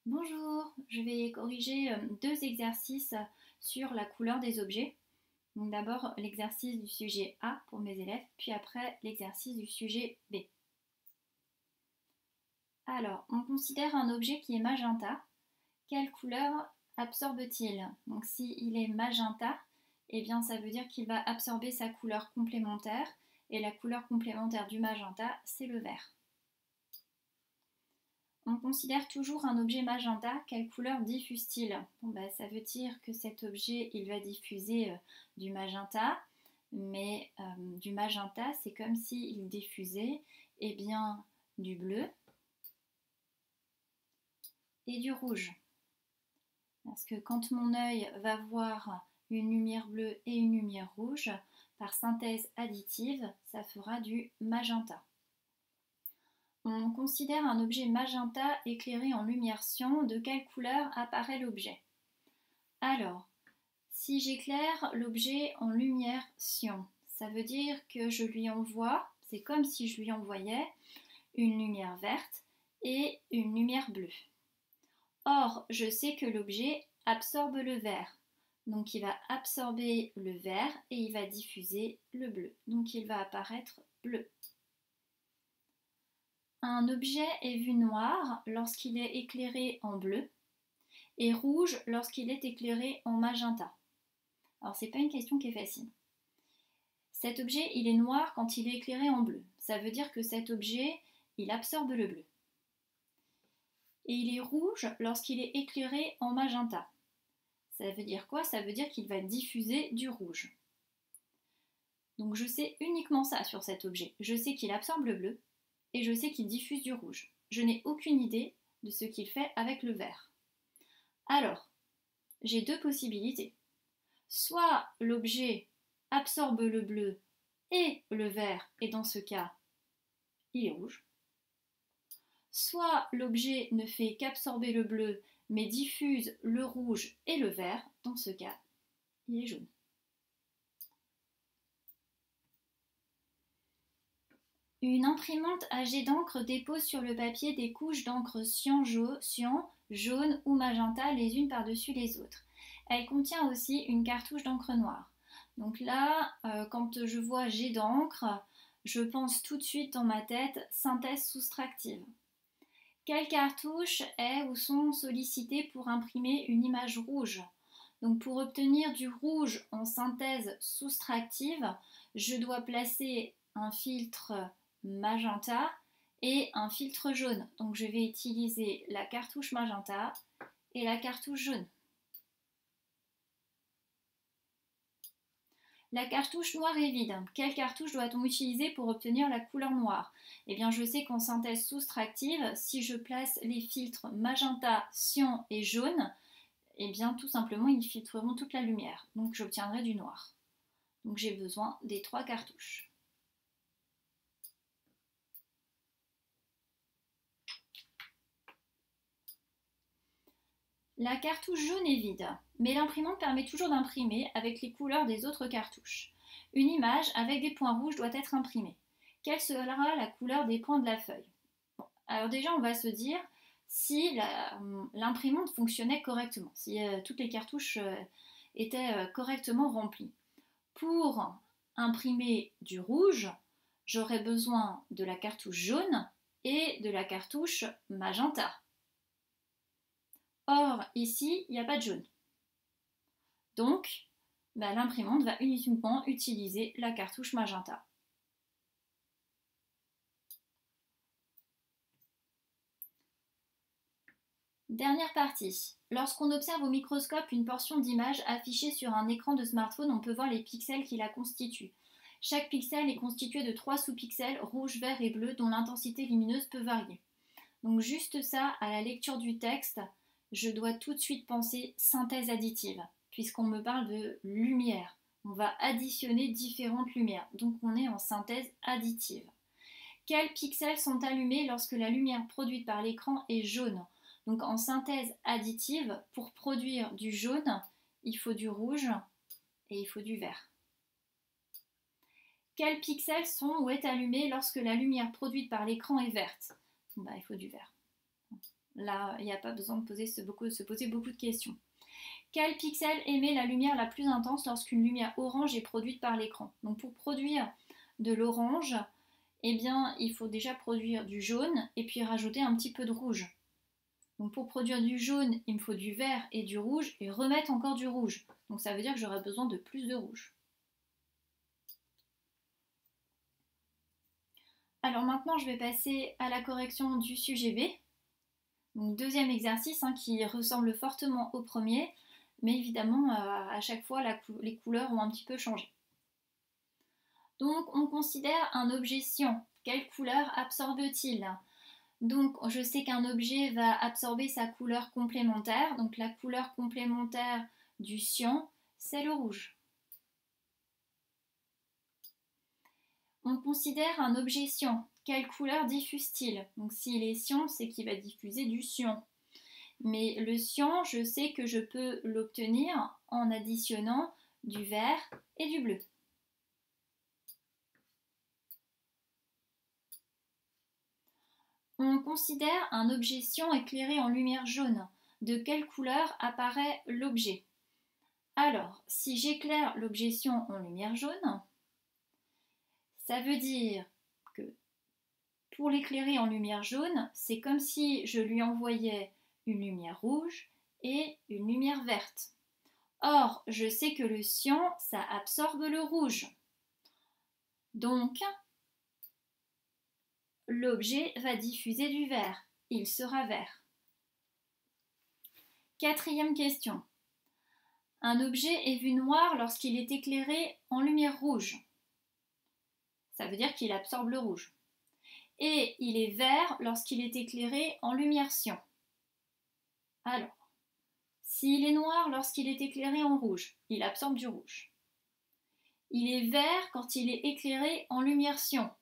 Bonjour, je vais corriger deux exercices sur la couleur des objets. Donc d'abord l'exercice du sujet A pour mes élèves, puis après l'exercice du sujet B. Alors, on considère un objet qui est magenta. Quelle couleur absorbe-t-il? Donc s'il est magenta, eh bien ça veut dire qu'il va absorber sa couleur complémentaire, et la couleur complémentaire du magenta, c'est le vert. On considère toujours un objet magenta, quelle couleur diffuse-t-il? Ça veut dire que cet objet il va diffuser du magenta, mais du magenta c'est comme s'il diffusait du bleu et du rouge. Parce que quand mon œil va voir une lumière bleue et une lumière rouge, par synthèse additive, ça fera du magenta. On considère un objet magenta éclairé en lumière cyan. De quelle couleur apparaît l'objet? Alors, si j'éclaire l'objet en lumière cyan, ça veut dire que je lui envoie, c'est comme si je lui envoyais une lumière verte et une lumière bleue. Or, je sais que l'objet absorbe le vert. Donc il va absorber le vert et il va diffuser le bleu. Donc il va apparaître bleu. Un objet est vu noir lorsqu'il est éclairé en bleu et rouge lorsqu'il est éclairé en magenta. Alors c'est pas une question qui est facile. Cet objet, il est noir quand il est éclairé en bleu. Ça veut dire que cet objet, il absorbe le bleu. Et il est rouge lorsqu'il est éclairé en magenta. Ça veut dire quoi? Ça veut dire qu'il va diffuser du rouge. Donc je sais uniquement ça sur cet objet. Je sais qu'il absorbe le bleu et je sais qu'il diffuse du rouge. Je n'ai aucune idée de ce qu'il fait avec le vert. Alors, j'ai deux possibilités. Soit l'objet absorbe le bleu et le vert, et dans ce cas, il est rouge. Soit l'objet ne fait qu'absorber le bleu, mais diffuse le rouge et le vert, dans ce cas, il est jaune. Une imprimante à jet d'encre dépose sur le papier des couches d'encre cyan, jaune ou magenta les unes par-dessus les autres. Elle contient aussi une cartouche d'encre noire. Donc là, quand je vois jet d'encre, je pense tout de suite dans ma tête synthèse soustractive. Quelles cartouches est ou sont sollicitées pour imprimer une image rouge? Donc pour obtenir du rouge en synthèse soustractive, je dois placer un filtre magenta et un filtre jaune. Donc je vais utiliser la cartouche magenta et la cartouche jaune. La cartouche noire est vide. Quelle cartouche doit-on utiliser pour obtenir la couleur noire? Eh bien, je sais qu'en synthèse soustractive, si je place les filtres magenta, cyan et jaune, eh bien, tout simplement, ils filtreront toute la lumière. Donc, j'obtiendrai du noir. Donc, j'ai besoin des trois cartouches. La cartouche jaune est vide, mais l'imprimante permet toujours d'imprimer avec les couleurs des autres cartouches. Une image avec des points rouges doit être imprimée. Quelle sera la couleur des points de la feuille? Alors déjà, on va se dire si l'imprimante fonctionnait correctement, si toutes les cartouches étaient correctement remplies. Pour imprimer du rouge, j'aurais besoin de la cartouche jaune et de la cartouche magenta. Or, ici, il n'y a pas de jaune. Donc, l'imprimante va uniquement utiliser la cartouche magenta. Dernière partie. Lorsqu'on observe au microscope une portion d'image affichée sur un écran de smartphone, on peut voir les pixels qui la constituent. Chaque pixel est constitué de 3 sous-pixels rouge, vert et bleu dont l'intensité lumineuse peut varier. Donc juste ça, à la lecture du texte, je dois tout de suite penser synthèse additive, puisqu'on me parle de lumière. On va additionner différentes lumières, donc on est en synthèse additive. Quels pixels sont allumés lorsque la lumière produite par l'écran est jaune? Donc en synthèse additive, pour produire du jaune, il faut du rouge et il faut du vert. Quels pixels sont ou est allumé lorsque la lumière produite par l'écran est verte? Il faut du vert. Là, il n'y a pas besoin de se poser beaucoup de questions. Quel pixel émet la lumière la plus intense lorsqu'une lumière orange est produite par l'écran? Donc pour produire de l'orange, eh bien, il faut déjà produire du jaune et puis rajouter un petit peu de rouge. Donc pour produire du jaune, il me faut du vert et du rouge et remettre encore du rouge. Donc ça veut dire que j'aurai besoin de plus de rouge. Alors maintenant, je vais passer à la correction du sujet B. Donc deuxième exercice qui ressemble fortement au premier, mais évidemment, à chaque fois, les couleurs ont un petit peu changé. Donc on considère un objet cyan. Quelle couleur absorbe-t-il? Donc je sais qu'un objet va absorber sa couleur complémentaire. Donc la couleur complémentaire du cyan, c'est le rouge. On considère un objet cyan. Quelle couleur diffuse-t-il? Donc s'il est cyan, c'est qu'il va diffuser du cyan. Mais le cyan, je sais que je peux l'obtenir en additionnant du vert et du bleu. On considère un objet cyan éclairé en lumière jaune. De quelle couleur apparaît l'objet? Alors, si j'éclaire l'objet cyan en lumière jaune, ça veut dire que pour l'éclairer en lumière jaune, c'est comme si je lui envoyais une lumière rouge et une lumière verte. Or, je sais que le cyan, ça absorbe le rouge. Donc, l'objet va diffuser du vert. Il sera vert. Quatrième question. Un objet est vu noir lorsqu'il est éclairé en lumière rouge. Ça veut dire qu'il absorbe le rouge. Et il est vert lorsqu'il est éclairé en lumière cyan. Alors, s'il est noir lorsqu'il est éclairé en rouge, il absorbe du rouge. Il est vert quand il est éclairé en lumière cyan.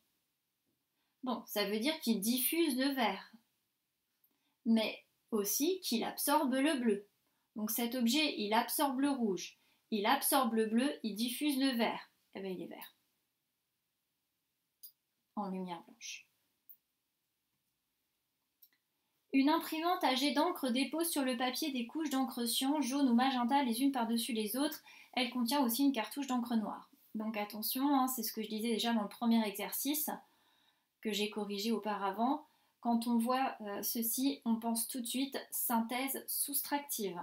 Bon, ça veut dire qu'il diffuse le vert, mais aussi qu'il absorbe le bleu. Donc cet objet, il absorbe le rouge, il absorbe le bleu, il diffuse le vert. Eh bien, il est vert. En lumière blanche. Une imprimante à jet d'encre dépose sur le papier des couches d'encre cyan, jaune ou magenta les unes par-dessus les autres. Elle contient aussi une cartouche d'encre noire. Donc attention, c'est ce que je disais déjà dans le premier exercice que j'ai corrigé auparavant. Quand on voit ceci, on pense tout de suite synthèse soustractive.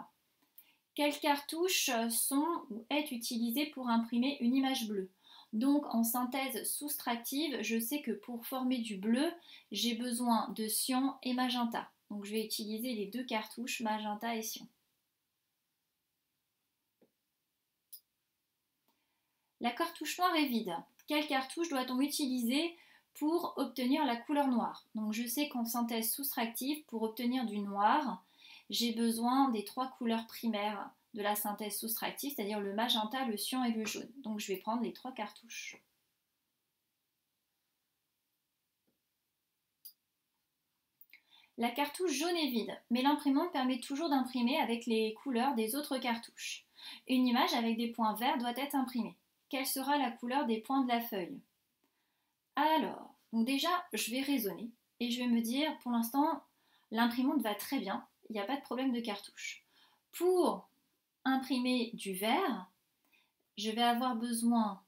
Quelles cartouches sont ou est utilisée pour imprimer une image bleue? Donc en synthèse soustractive, je sais que pour former du bleu, j'ai besoin de cyan et magenta. Donc je vais utiliser les deux cartouches magenta et cyan. La cartouche noire est vide. Quelle cartouche doit-on utiliser pour obtenir la couleur noire? Donc je sais qu'en synthèse soustractive, pour obtenir du noir, j'ai besoin des trois couleurs primaires de la synthèse soustractive, c'est-à-dire le magenta, le cyan et le jaune. Donc je vais prendre les trois cartouches. La cartouche jaune est vide, mais l'imprimante permet toujours d'imprimer avec les couleurs des autres cartouches. Une image avec des points verts doit être imprimée. Quelle sera la couleur des points de la feuille? Alors, donc déjà, je vais raisonner et je vais me dire, pour l'instant, l'imprimante va très bien, il n'y a pas de problème de cartouche. Pour imprimer du vert, je vais avoir besoin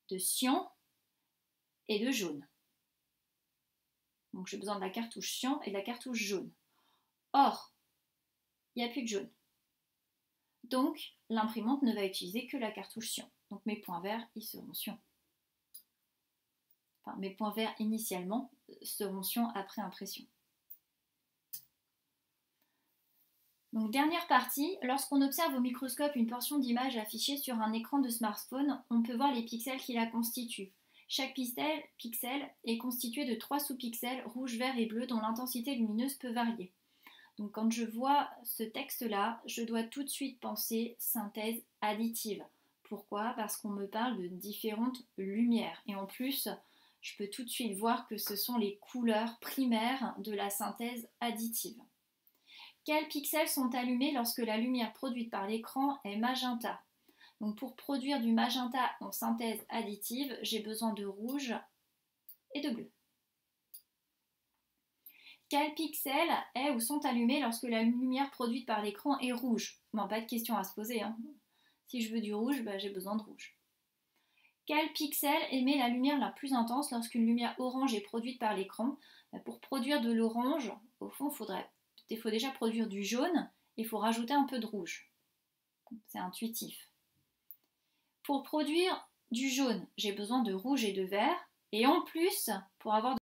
de cyan et de jaune. Donc j'ai besoin de la cartouche cyan et de la cartouche jaune. Or, il n'y a plus de jaune. Donc, l'imprimante ne va utiliser que la cartouche cyan. Donc mes points verts, ils seront cyan. Enfin, mes points verts initialement seront cyan après impression. Donc dernière partie, lorsqu'on observe au microscope une portion d'image affichée sur un écran de smartphone, on peut voir les pixels qui la constituent. Chaque pixel est constitué de 3 sous-pixels rouge, vert et bleu dont l'intensité lumineuse peut varier. Donc quand je vois ce texte-là, je dois tout de suite penser synthèse additive. Pourquoi? Parce qu'on me parle de différentes lumières. Et en plus, je peux tout de suite voir que ce sont les couleurs primaires de la synthèse additive. Quels pixels sont allumés lorsque la lumière produite par l'écran est magenta? Donc pour produire du magenta en synthèse additive, j'ai besoin de rouge et de bleu. Quels pixels est ou sont allumés lorsque la lumière produite par l'écran est rouge? Bon, pas de question à se poser, hein. Si je veux du rouge, j'ai besoin de rouge. Quel pixel émet la lumière la plus intense lorsqu'une lumière orange est produite par l'écran? Pour produire de l'orange, au fond, il faut déjà produire du jaune et il faut rajouter un peu de rouge. C'est intuitif. Pour produire du jaune, j'ai besoin de rouge et de vert. Et en plus, pour avoir